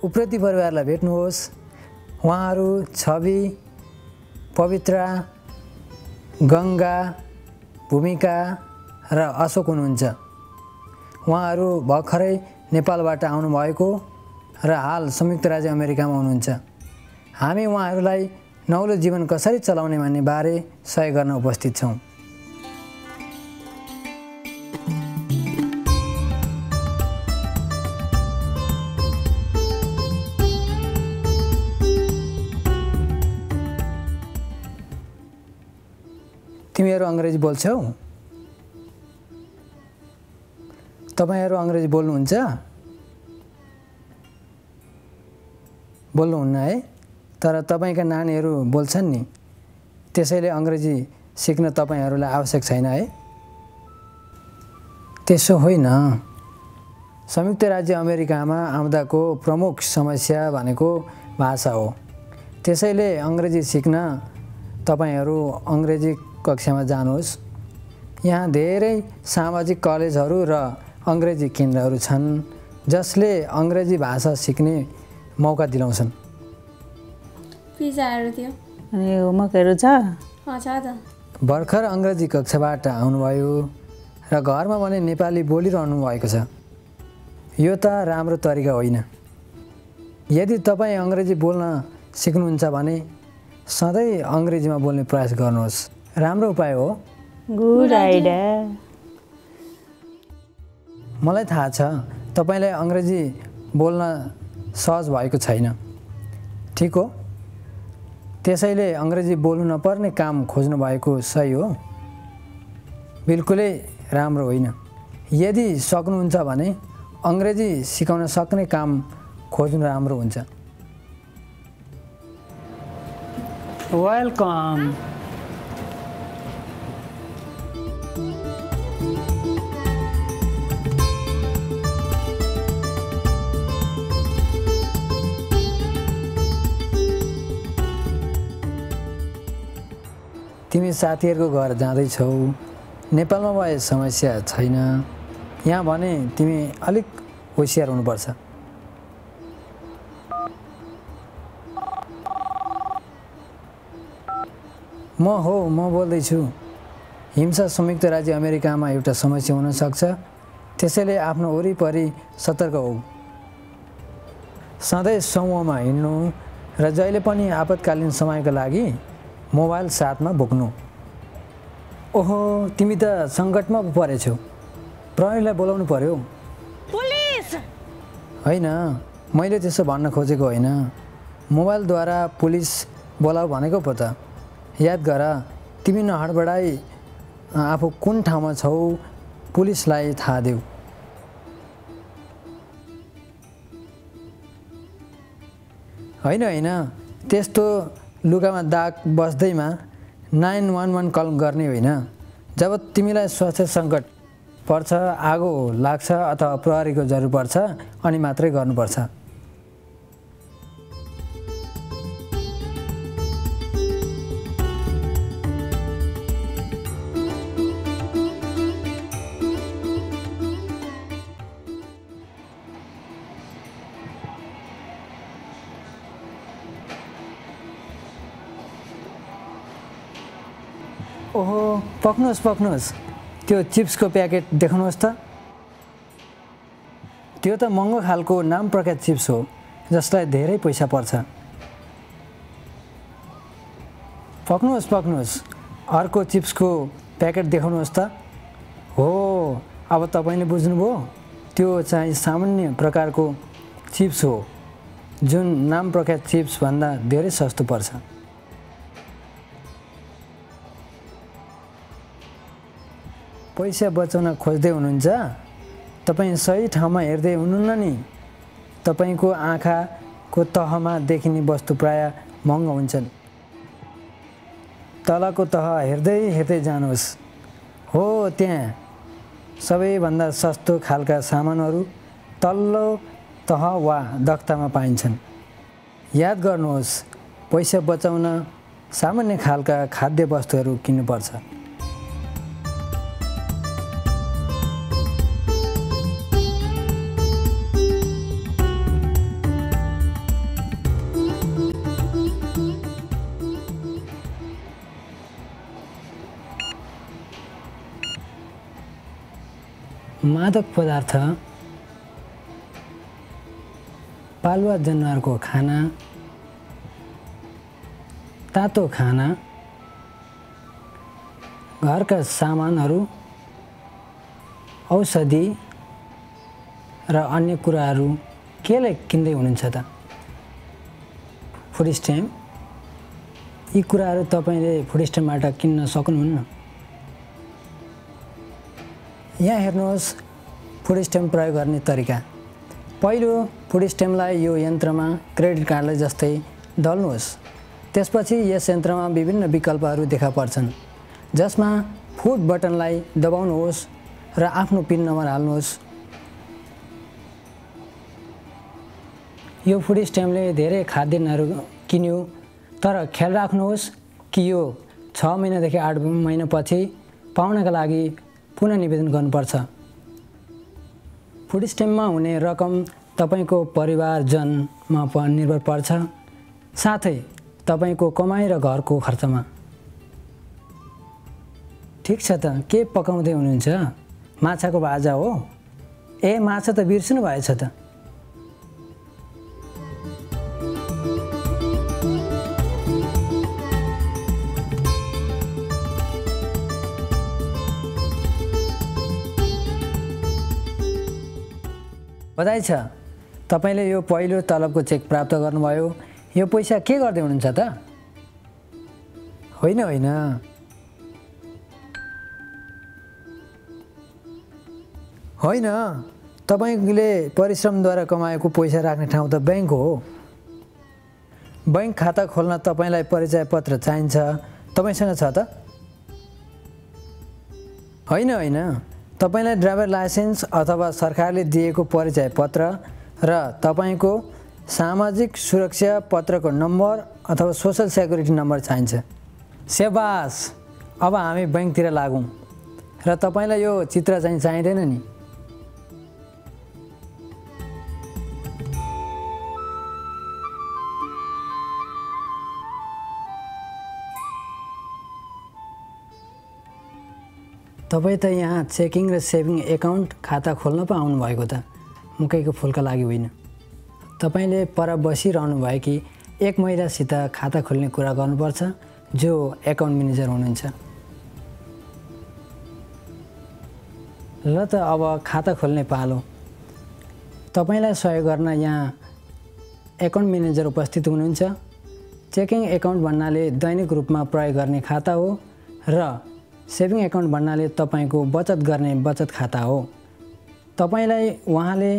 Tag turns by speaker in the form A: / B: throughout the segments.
A: उप्रेती परिवारलाई भेट्नुहोस्। उहाँहरू छवि, पवित्रा, गङ्गा, भूमिका र अशोक हुनुहुन्छ। उहाँहरू भर्खरै नेपालबाट आउनुभएको र हाल संयुक्त राज्य अमेरिकामा हुनुहुन्छ। हामी उहाँहरूलाई नौलो जीवन कसरी चलाउने भन्ने बारे सहयोग गर्न उपस्थित छौँ। तिमीहरू अङ्ग्रेजी बोल्छौ? तपाईहरू अङ्ग्रेजी बोल्नुहुन्छ? बोल्नुहुन्न है? तर तपाईँका नानीहरू बोल्छन् नि, त्यसैले अङ्ग्रेजी सिक्न तपाईँहरूलाई आवश्यक छैन है? त्यसो होइन। संयुक्त राज्य अमेरिकामा आउँदाको प्रमुख समस्या भनेको भाषा हो। त्यसैले अङ्ग्रेजी सिक्न तपाईँहरू अङ्ग्रेजी कक्षामा जानुहोस्। यहाँ धेरै सामाजिक कलेजहरू र अङ्ग्रेजी केन्द्रहरू छन् जसले अङ्ग्रेजी भाषा सिक्ने मौका दिलाउँछन्।
B: पिजाहरू थियो
C: अनि होमवर्कहरू छ?
B: छ त।
A: भर्खर अङ्ग्रेजी कक्षाबाट आउनुभयो र घरमा भने नेपाली बोलिरहनु भएको छ। यो त राम्रो तरिका होइन। यदि तपाईँ अङ्ग्रेजी बोल्न सिक्नुहुन्छ भने सधैँ अङ्ग्रेजीमा बोल्ने प्रयास गर्नुहोस्। राम्रो उपाय हो।
C: Good idea.
A: मलाई थाहा छ तपाईँलाई अङ्ग्रेजी बोल्न सहज भएको छैन, ठिक हो? त्यसैले अङ्ग्रेजी बोल्नु नपर्ने काम खोज्नु भएको सही हो। बिल्कुलै राम्रो होइन। यदि सक्नुहुन्छ भने अङ्ग्रेजी सिकाउन सक्ने काम खोज्नु राम्रो हुन्छ।
D: वेलकम।
A: तिमी साथीहरूको घर जाँदैछौ। नेपालमा भए समस्या छैन, यहाँ भने तिमी अलिक होसियार हुनुपर्छ। म बोल्दैछु। हिंसा संयुक्त राज्य अमेरिकामा एउटा समस्या हुन सक्छ, त्यसैले आफ्नो वरिपरि सतर्क हौ। सधैँ समूहमा हिँड्नु र जहिले पनि आपतकालीन समयका लागि मोबाइल साथमा बोक्नु। ओहो, तिमी त सङ्कटमा परेछौ। प्रहरीलाई बोलाउनु पर्यो।
C: पुलिस!
A: होइन, मैले त्यसो भन्न खोजेको होइन। मोबाइलद्वारा पुलिस बोलाऊ भनेको पो त। याद गर, तिमी नहडबडाई आफू कुन ठाउँमा छौ पुलिसलाई थाहा देऊ। होइन, त्यस्तो लुगामा दाग बस्दैमा 911 कल गर्ने होइन। जब तिमीलाई स्वास्थ्य सङ्कट पर्छ, आगो लाग्छ अथवा प्रहरीको जरुर पर्छ अनि मात्रै गर्नुपर्छ। ओहो, पक्नुहोस्, त्यो चिप्सको प्याकेट देखाउनुहोस् त। त्यो त महँगो खालको नाम प्रख्यात चिप्स हो जसलाई धेरै पैसा पर्छ। पक्नुहोस्, अर्को चिप्सको प्याकेट देखाउनुहोस् त। हो, अब तपाईँले बुझ्नुभयो। त्यो चाहिँ सामान्य प्रकारको चिप्स हो जुन नाम प्रख्यात चिप्सभन्दा धेरै सस्तो पर्छ। पैसा बचाउन खोज्दै हुनुहुन्छ? तपाईँ सही ठाउँमा हेर्दै हुनुहुन्न नि। तपाईँको आँखाको तहमा देखिने वस्तु प्रायः महँगो हुन्छन्। तलको तह हेर्दै जानुहोस्। हो, त्यहाँ सबैभन्दा सस्तो खालका सामानहरू तल्लो तह वा तख्तामा पाइन्छन्। याद गर्नुहोस्, पैसा बचाउन सामान्य खालका खाद्य वस्तुहरू किन्नुपर्छ। मादक पदार्थ, पालुवा जनावरको खाना, तातो खाना, घरका सामानहरू, औषधि र अन्य कुराहरू केले किन्दै हुनुहुन्छ त? Food stamp. यी कुराहरू तपाईँले फुड स्ट्याम्पबाट किन्न सक्नुहुन्न। यहाँ हेर्नुहोस् फुड स्ट्याम्प प्रयोग गर्ने तरिका। पहिलो फुड स्ट्याम्पलाई यो यन्त्रमा क्रेडिट कार्डलाई जस्तै दल्नुहोस्। त्यसपछि यस यन्त्रमा विभिन्न विकल्पहरू देखा पर्छन्, जसमा फुड बटनलाई दबाउनुहोस् र आफ्नो पिन नम्बर हाल्नुहोस्। यो फुड स्ट्याम्पले धेरै खाद्यान्नहरू किन्यो, तर ख्याल राख्नुहोस् कि यो 6 महिनादेखि 8 महिनापछि पाउनका लागि पुनः निवेदन गर्नुपर्छ। फुड स्ट्याम्पमा हुने रकम तपाईँको परिवारजनमा निर्भर पर्छ, साथै तपाईँको कमाइ र घरको खर्चमा। ठिक छ त, के पकाउँदै हुनुहुन्छ? माछाको भाजा हो? ए, माछा त बिर्सिनु भएछ त। बधाई छ, तपाईँले यो पहिलो तलबको चेक प्राप्त गर्नुभयो। यो पैसा के गर्दै हुनुहुन्छ त? होइन होइन, होइन, तपाईँले परिश्रमद्वारा कमाएको पैसा राख्ने ठाउँ त ब्याङ्क हो। ब्याङ्क खाता खोल्न तपाईँलाई परिचय पत्र चाहिन्छ। तपाईँसँग छ त? होइन होइन, तपाईँलाई ड्राइभर लाइसेन्स अथवा सरकारले दिएको परिचय पत्र र तपाईँको सामाजिक सुरक्षा पत्रको नम्बर अथवा सोसल सेक्युरिटी नम्बर चाहिन्छ। स्याबास, अब हामी ब्याङ्कतिर लागौँ। र तपाईँलाई यो चित्र चाहिँ चाहिँदैन नि? तपाईँ त यहाँ चेकिङ र सेभिङ एकाउन्ट खाता खोल्न पो आउनुभएको त, मुकैको फुलका लागि होइन। तपाईँले पर बसिरहनु भयो कि एक महिलासित खाता खोल्ने कुरा गर्नुपर्छ, जो एकाउन्ट म्यानेजर हुनुहुन्छ। ल त अब खाता खोल्ने पालो। तपाईँलाई सहयोग गर्न यहाँ एकाउन्ट म्यानेजर उपस्थित हुनुहुन्छ। चेकिङ एकाउन्ट भन्नाले दैनिक रूपमा प्रयोग गर्ने खाता हो र सेभिङ एकाउन्ट भन्नाले तपाईँको बचत गर्ने बचत खाता हो। तपाईँलाई उहाँले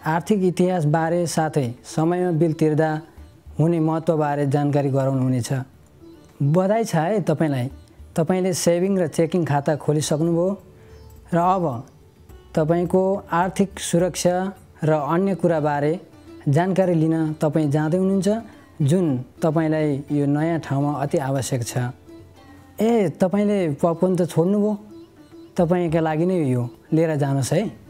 A: आर्थिक इतिहासबारे साथै समयमा बिल तिर्दा हुने महत्त्वबारे जानकारी गराउनुहुनेछ। बधाई छ है तपाईँलाई, तपाईँले सेभिङ र चेकिङ खाता खोलिसक्नुभयो र अब तपाईँको आर्थिक सुरक्षा र अन्य कुराबारे जानकारी लिन तपाईँ जाँदै हुनुहुन्छ, जुन तपाईँलाई यो नयाँ ठाउँमा अति आवश्यक छ। ए, तपाईँले पपकर्न त छोड्नुभयो? तपाईँका लागि नै यो लिएर जानुहोस् है।